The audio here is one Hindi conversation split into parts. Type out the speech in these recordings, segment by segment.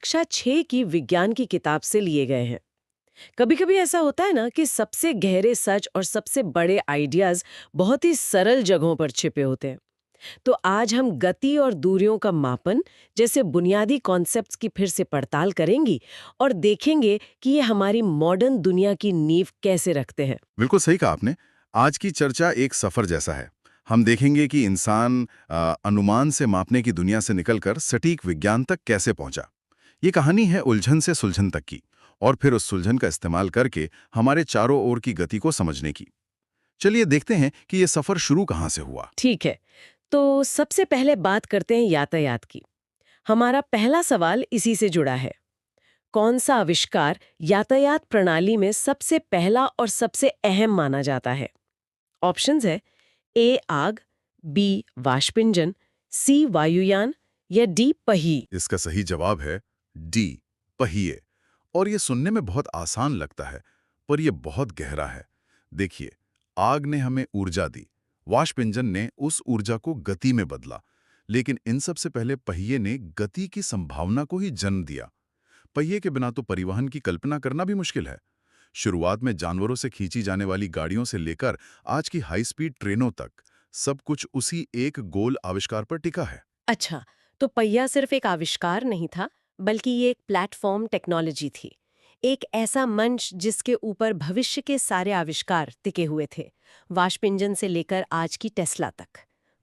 कक्षा 6 की विज्ञान की किताब से लिए गए हैं। कभी-कभी ऐसा होता है ना कि सबसे गहरे सच और सबसे बड़े आइडियाज बहुत ही सरल जगहों पर छिपे होते हैं। तो आज हम गति और दूरियों का मापन जैसे बुनियादी कॉन्सेप्ट्स की फिर से पड़ताल करेंगी और देखेंगे कि ये हमारी मॉडर्न दुनिया की नींव कैसे रखते हैं। बिल्कुल सही कहा आपने। आज की चर्चा एक सफर जैसा है। हम देखेंगे कि इंसान अनुमान से मापने की दुनिया से निकलकर सटीक विज्ञान तक कैसे पहुंचा। ये कहानी है उलझन से सुलझन तक की, और फिर उस सुलझन का इस्तेमाल करके हमारे चारों ओर की गति को समझने की। चलिए देखते हैं कि ये सफर शुरू कहाँ से हुआ। ठीक है, तो सबसे पहले बात करते हैं यातायात की। हमारा पहला सवाल इसी से जुड़ा है। कौन सा आविष्कार यातायात प्रणाली में सबसे पहला और सबसे अहम माना जाता है? ऑप्शंस है ए आग, बी वाष्पिंजन, सी वायुयान या डी पहिए। इसका सही जवाब है डी, पहिए। और ये सुनने में बहुत आसान लगता है, पर ये बहुत गहरा है। देखिए, आग ने हमें ऊर्जा दी, वाष्प इंजन ने उस ऊर्जा को गति में बदला, लेकिन इन सब से पहले पहिए ने गति की संभावना को ही जन्म दिया। पहिए के बिना तो परिवहन की कल्पना करना भी मुश्किल है। शुरुआत में जानवरों से खींची जाने वाली गाड़ियों से लेकर आज की हाई स्पीड ट्रेनों तक सब कुछ उसी एक गोल आविष्कार पर टिका है। अच्छा, तो पहिया सिर्फ एक आविष्कार नहीं था, बल्कि ये एक प्लेटफॉर्म टेक्नोलॉजी थी। एक ऐसा मंच जिसके ऊपर भविष्य के सारे आविष्कार टिके हुए थे, वाष्प इंजन से लेकर आज की टेस्ला तक।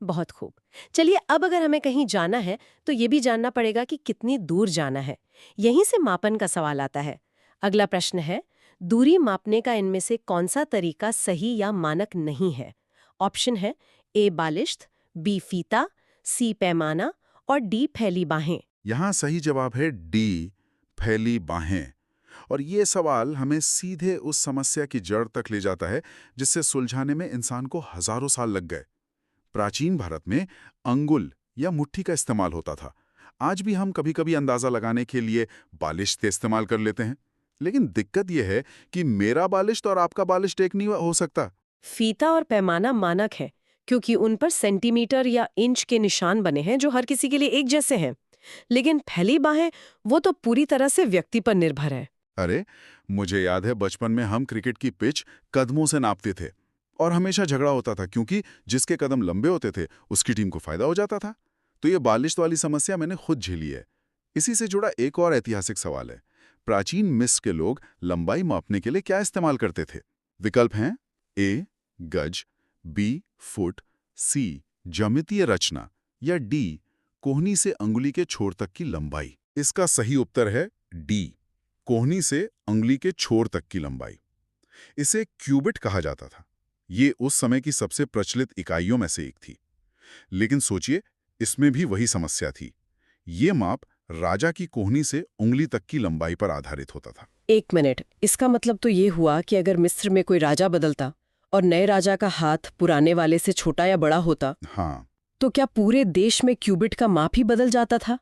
बहुत खूब। चलिए, अब अगर हमें कहीं जाना है तो ये भी जानना पड़ेगा कि कितनी दूर जाना है। यहीं से मापन का सवाल आता है। अगला प्रश्न है, दूरी मापने का इनमें से कौन सा तरीका सही या मानक नहीं है? ऑप्शन है ए बालिश्त, बी फीता, सी पैमाना और डी फैली बाहें। यहाँ सही जवाब है डी, फैली बाहें। और ये सवाल हमें सीधे उस समस्या की जड़ तक ले जाता है जिससे सुलझाने में इंसान को हजारों साल लग गए। प्राचीन भारत में अंगुल या मुट्ठी का इस्तेमाल होता था। आज भी हम कभी-कभी अंदाजा लगाने के लिए बालिश्त इस्तेमाल कर लेते हैं। लेकिन दिक्कत यह है कि मेरा बालिश्त और आपका बालिश्त एक नहीं हो सकता। फीता और पैमाना मानक है, क्योंकि उन पर सेंटीमीटर या इंच के निशान बने हैं जो हर किसी के लिए एक जैसे हैं। लेकिन फैली बाहें, वो तो पूरी तरह से व्यक्ति पर निर्भर है। अरे, मुझे याद है बचपन में हम क्रिकेट की पिच कदमों से नापते थे, और हमेशा झगड़ा होता था क्योंकि जिसके कदम लंबे होते थे उसकी टीम को फायदा हो जाता था। तो ये बालिश वाली समस्या मैंने खुद झेली है। इसी से जुड़ा एक और ऐतिहासिक सवाल है। प्राचीन मिस्र के लोग लंबाई मापने के लिए क्या इस्तेमाल करते थे? विकल्प हैं ए गज, बी फुट, सी ज्यामितीय रचना, या डी कोहनी से अंगुली के छोर तक की लंबाई। इसका सही उत्तर है डी, कोहनी से अंगुली के छोर तक की लंबाई। इसे क्यूबिट कहा जाता था। ये उस समय की सबसे प्रचलित इकाइयों में से एक थी। लेकिन सोचिए, इसमें भी वही समस्या थी। ये माप राजा की कोहनी से उंगली तक की लंबाई पर आधारित होता था। एक मिनट, इसका मतलब तो ये हुआ कि अगर मिस्र में कोई राजा बदलता और नए राजा का हाथ पुराने वाले से छोटा या बड़ा होता, हाँ, तो क्या पूरे देश में क्यूबिट का माप ही बदल जाता था?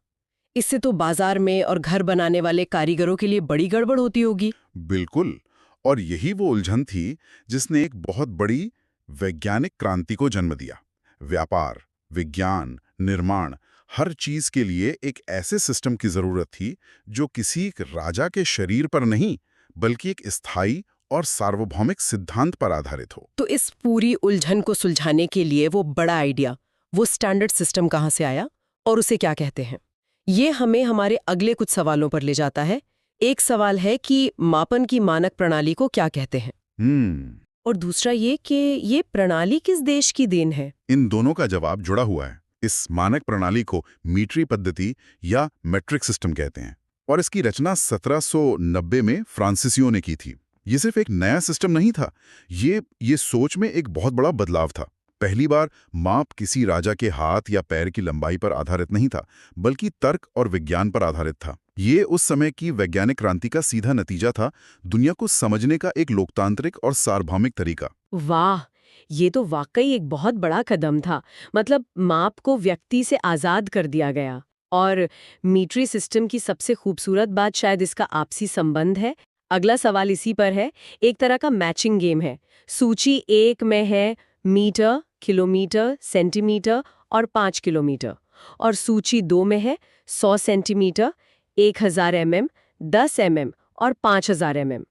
इससे तो बाजार में और घर बनाने वाले कारीगरों के लिए बड़ी गड़बड़ होती होगी। बिल्कुल। और यही वो उलझन थी जिसने एक बहुत बड़ी वैज्ञानिक क्रांति को जन्म दिया। व्यापार, विज्ञान, निर्माण, हर चीज के लिए एक ऐसे सिस्टम की जरूरत थी जो किसी एक राजा के शरीर पर नहीं, बल्कि एक स्थायी और सार्वभौमिक सिद्धांत पर आधारित हो। तो इस पूरी उलझन को सुलझाने के लिए वो बड़ा आइडिया, वो स्टैंडर्ड सिस्टम कहाँ से आया और उसे क्या कहते हैं? ये हमें हमारे अगले कुछ सवालों पर ले जाता है। एक सवाल है कि मापन की मानक प्रणाली को क्या कहते हैं, हम्म और दूसरा ये कि ये प्रणाली किस देश की देन है। इन दोनों का जवाब जुड़ा हुआ है। इस मानक प्रणाली को मीट्री पद्धति या मेट्रिक सिस्टम कहते हैं, और इसकी रचना 1790 में फ्रांसीसियों ने की थी। ये सिर्फ एक नया सिस्टम नहीं था, ये सोच में एक बहुत बड़ा बदलाव था। पहली बार माप किसी राजा के हाथ या पैर की लंबाई पर आधारित नहीं था, बल्कि तर्क और विज्ञान पर आधारित था। ये उस समय की वैज्ञानिक क्रांति का सीधा नतीजा था, दुनिया को समझने का एक लोकतांत्रिक और सार्वभौमिक तरीका। वाह, ये तो वाकई एक बहुत बड़ा कदम था। मतलब माप को व्यक्ति से आजाद कर दिया गया। और मीट्री सिस्टम की सबसे खूबसूरत बात शायद इसका आपसी संबंध है। अगला सवाल इसी पर है। एक तरह का मैचिंग गेम है। सूची 1 में है मीटर, किलोमीटर, सेंटीमीटर और 5 किलोमीटर, और सूची 2 में है 100 सेंटीमीटर, 1000 mm, 10 mm और 5000 mm।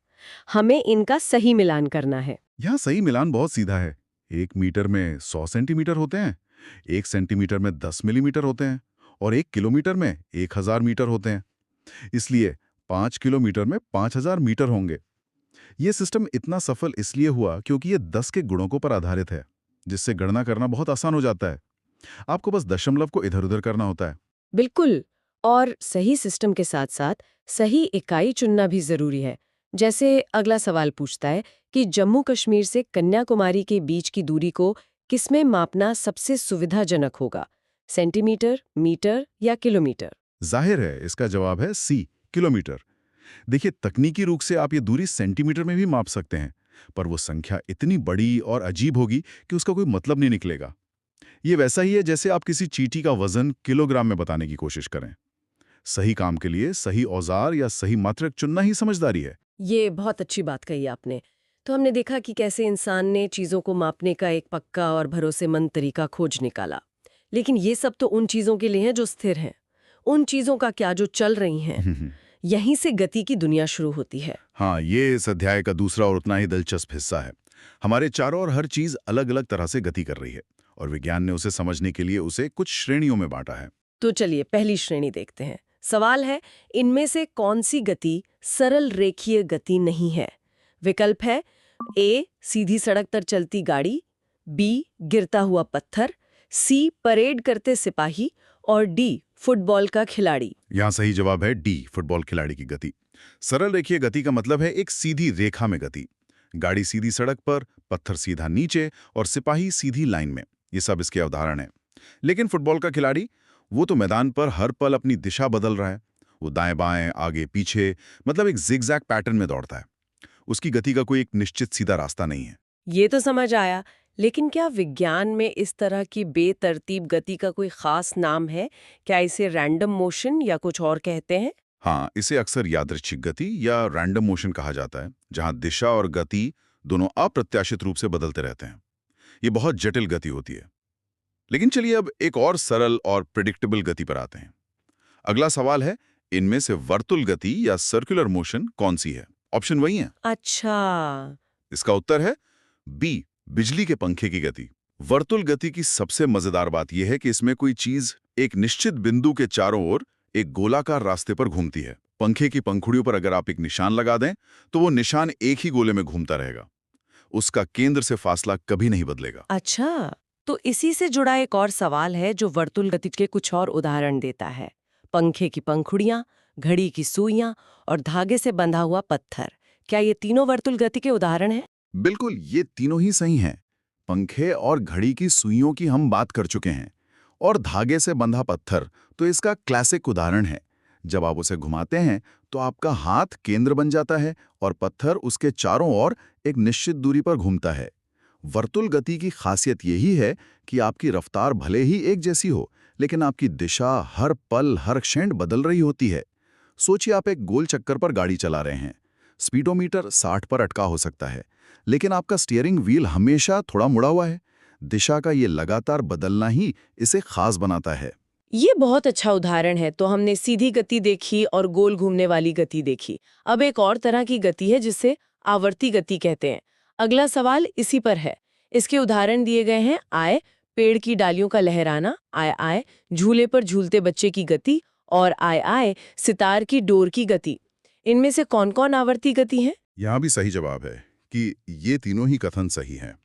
हमें इनका सही मिलान करना है। यहाँ सही मिलान बहुत सीधा है। 1 मीटर में 100 सेंटीमीटर होते हैं, 1 सेंटीमीटर में 10 मिलीमीटर होते हैं और 1 किलोमीटर में 1000 मीटर होते हैं। इसलिए 5 किलोमीटर में 5000 मीटर होंगे। ये सिस्टम इतना सफल इसलिए हुआ क्योंकि ये 10 के गुणकों पर आधारित है, जिससे गणना करना बहुत आसान हो जाता है। आपको बस दशमलव को इधर-उधर करना होता है। बिल्कुल। और सही सिस्टम के साथ साथ सही इकाई चुनना भी जरूरी है। जैसे अगला सवाल पूछता है कि जम्मू कश्मीर से कन्याकुमारी के बीच की दूरी को किसमें मापना सबसे सुविधाजनक होगा, सेंटीमीटर, मीटर या किलोमीटर? जाहिर है इसका जवाब है सी, किलोमीटर। देखिए, तकनीकी रूप से आप ये दूरी सेंटीमीटर में भी माप सकते हैं, पर वो संख्या इतनी बड़ी और अजीब होगी कि उसका कोई मतलब नहीं निकलेगा। ये वैसा ही है जैसे आप किसी चींटी का वजन किलोग्राम में बताने की कोशिश करें। सही काम के लिए सही औजार या सही मात्रक चुनना ही समझदारी है। ये बहुत अच्छी बात कही आपने। तो हमने देखा कि कैसे इंसान ने चीज़ों को मापने का एक पक्का और भरोसेमंद तरीका खोज निकाला। लेकिन ये सब तो उन चीज़ों के लिए हैं जो स्थिर हैं। उन चीज़ों का क्या जो चल रही हैं? यहीं से गति की दुनिया शुरू होती है। हाँ, ये इस अध्याय का दूसरा और उतना ही दिलचस्प हिस्सा है। हमारे चारों ओर हर चीज अलग-अलग तरह से गति कर रही है और विज्ञान ने उसे समझने के लिए उसे कुछ श्रेणियों में बांटा है। तो चलिए पहली श्रेणी देखते हैं। सवाल है, इनमें से कौन सी गति सरल रेखीय गति नहीं है? विकल्प है ए सीधी सड़क पर चलती गाड़ी, बी गिरता हुआ पत्थर, सी परेड करते सिपाही और डी फुटबॉल का खिलाड़ी। यहाँ सही जवाब है डी, फुटबॉल खिलाड़ी की गति। सरल रेखीय गति का मतलब है एक सीधी रेखा में गति। गाड़ी सीधी सड़क पर, पत्थर सीधा नीचे और सिपाही सीधी लाइन में। ये सब इसके उदाहरण हैं। लेकिन फुटबॉल का खिलाड़ी, वो तो मैदान पर हर पल अपनी दिशा बदल रहा है। वो दाएं बाएं, आगे पीछे, मतलब एक जिगजैग पैटर्न में दौड़ता है। उसकी गति का कोई एक निश्चित सीधा रास्ता नहीं है। ये तो समझ आया, लेकिन क्या विज्ञान में इस तरह की बेतरतीब गति का कोई खास नाम है? क्या इसे रैंडम मोशन या कुछ और कहते हैं? हाँ, इसे अक्सर यादृच्छिक गति या रैंडम मोशन कहा जाता है, जहां दिशा और गति दोनों अप्रत्याशित रूप से बदलते रहते हैं। ये बहुत जटिल गति होती है। लेकिन चलिए अब एक और सरल और प्रिडिक्टेबल गति पर आते हैं। अगला सवाल है, इनमें से वर्तुल गति या सर्कुलर मोशन कौन सी है? ऑप्शन वही है। अच्छा। इसका उत्तर है बी, बिजली के पंखे की गति। वर्तुल गति की सबसे मजेदार बात यह है कि इसमें कोई चीज एक निश्चित बिंदु के चारों ओर एक गोलाकार रास्ते पर घूमती है। पंखे की पंखुड़ियों पर अगर आप एक निशान लगा दें, तो वो निशान एक ही गोले में घूमता रहेगा। उसका केंद्र से फासला कभी नहीं बदलेगा। अच्छा, तो इसी से जुड़ा एक और सवाल है जो वर्तुल गति के कुछ और उदाहरण देता है। पंखे की पंखुड़ियां, घड़ी की सुइयां और धागे से बंधा हुआ पत्थर, क्या ये तीनों वर्तुल गति के उदाहरण हैं? बिल्कुल, ये तीनों ही सही हैं। पंखे और घड़ी की सुइयों की हम बात कर चुके हैं, और धागे से बंधा पत्थर तो इसका क्लासिक उदाहरण है। जब आप उसे घुमाते हैं तो आपका हाथ केंद्र बन जाता है और पत्थर उसके चारों ओर एक निश्चित दूरी पर घूमता है। वर्तुल गति की खासियत यही है कि आपकी रफ्तार भले ही एक जैसी हो, लेकिन आपकी दिशा हर पल हर क्षण बदल रही होती है। सोचिए, आप एक गोल चक्कर पर गाड़ी चला रहे हैं। स्पीडोमीटर 60 पर अटका हो सकता है, लेकिन आपका स्टीयरिंग व्हील हमेशा थोड़ा मुड़ा हुआ है। दिशा का ये लगातार बदलना ही इसे खास बनाता है। ये बहुत अच्छा उदाहरण है। तो हमने सीधी गति देखी और गोल घूमने वाली गति देखी। अब एक और तरह की गति है जिसे आवर्ती गति कहते हैं। अगला सवाल इसी पर है। इसके उदाहरण दिए गए हैं आय, पेड़ की डालियों का लहराना, आय आय, झूले पर झूलते बच्चे की गति और आय आय, सितार की डोर की गति। इनमें से कौन-कौन आवर्ती गति है? यहाँ भी सही जवाब है कि ये तीनों ही कथन सही हैं।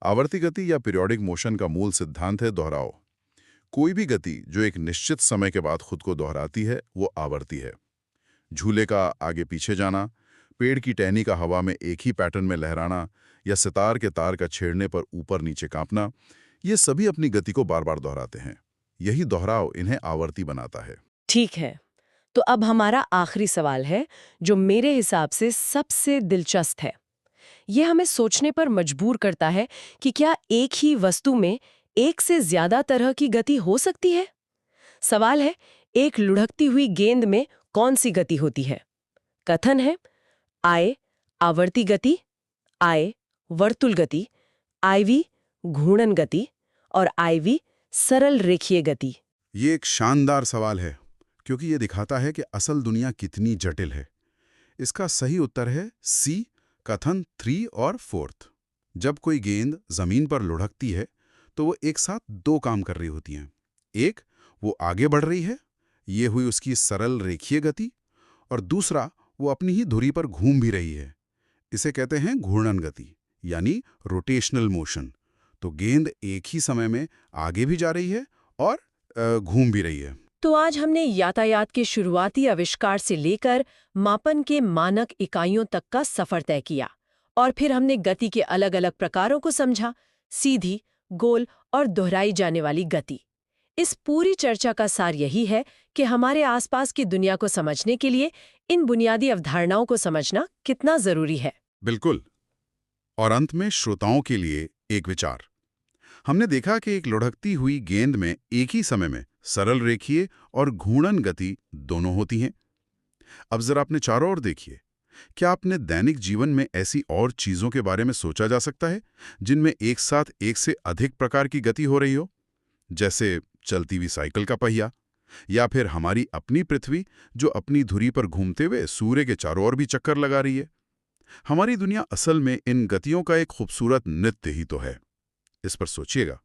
आवर्ती गति या पीरियोडिक मोशन का मूल सिद्धांत है दोहराव। कोई भी गति जो एक निश्चित समय के बाद खुद को दोहराती है, वो आवर्ती है। झूले का आगे पीछे जाना, पेड़ की टहनी का हवा में एक ही पैटर्न में लहराना या सितार के तार का छेड़ने पर ऊपर नीचे कांपना, ये सभी अपनी गति को बार बार दोहराते हैं। यही दोहराव इन्हें आवर्ती बनाता है। ठीक है। तो अब हमारा आखिरी सवाल है जो मेरे हिसाब से सबसे दिलचस्प है। ये हमें सोचने पर मजबूर करता है कि क्या एक ही वस्तु में एक से ज्यादा तरह की गति हो सकती है? सवाल है, एक लुढ़कती हुई गेंद में कौन सी गति होती है? कथन है आय आवर्ती गति, आय वर्तुल गति, आईवी घूर्णन गति और आईवी सरल रेखीय गति। ये एक शानदार सवाल है क्योंकि ये दिखाता है कि असल दुनिया कितनी जटिल है। इसका सही उत्तर है सी, कथन 3 और 4। जब कोई गेंद जमीन पर लुढ़कती है तो वो एक साथ दो काम कर रही होती हैं। एक, वो आगे बढ़ रही है, ये हुई उसकी सरल रेखीय गति, और दूसरा, वो अपनी ही धुरी पर घूम भी रही है। इसे कहते हैं घूर्णन गति, यानी रोटेशनल मोशन। तो गेंद एक ही समय में आगे भी जा रही है और घूम भी रही है। तो आज हमने यातायात के शुरुआती आविष्कार से लेकर मापन के मानक इकाइयों तक का सफर तय किया और फिर हमने गति के अलग-अलग प्रकारों को समझा, सीधी, गोल और दोहराई जाने वाली गति। इस पूरी चर्चा का सार यही है कि हमारे आसपास की दुनिया को समझने के लिए इन बुनियादी अवधारणाओं को समझना कितना जरूरी है। बिल्कुल। और अंत में श्रोताओं के लिए एक विचार। हमने देखा कि एक लुढ़कती हुई गेंद में एक ही समय में सरल रेखीय और घूर्णन गति दोनों होती हैं। अब जरा अपने चारों ओर देखिए। क्या अपने दैनिक जीवन में ऐसी और चीजों के बारे में सोचा जा सकता है जिनमें एक साथ एक से अधिक प्रकार की गति हो रही हो? जैसे चलती हुई साइकिल का पहिया, या फिर हमारी अपनी पृथ्वी जो अपनी धुरी पर घूमते हुए सूर्य के चारों ओर भी चक्कर लगा रही है। हमारी दुनिया असल में इन गतियों का एक खूबसूरत नृत्य ही तो है। इस पर सोचिएगा।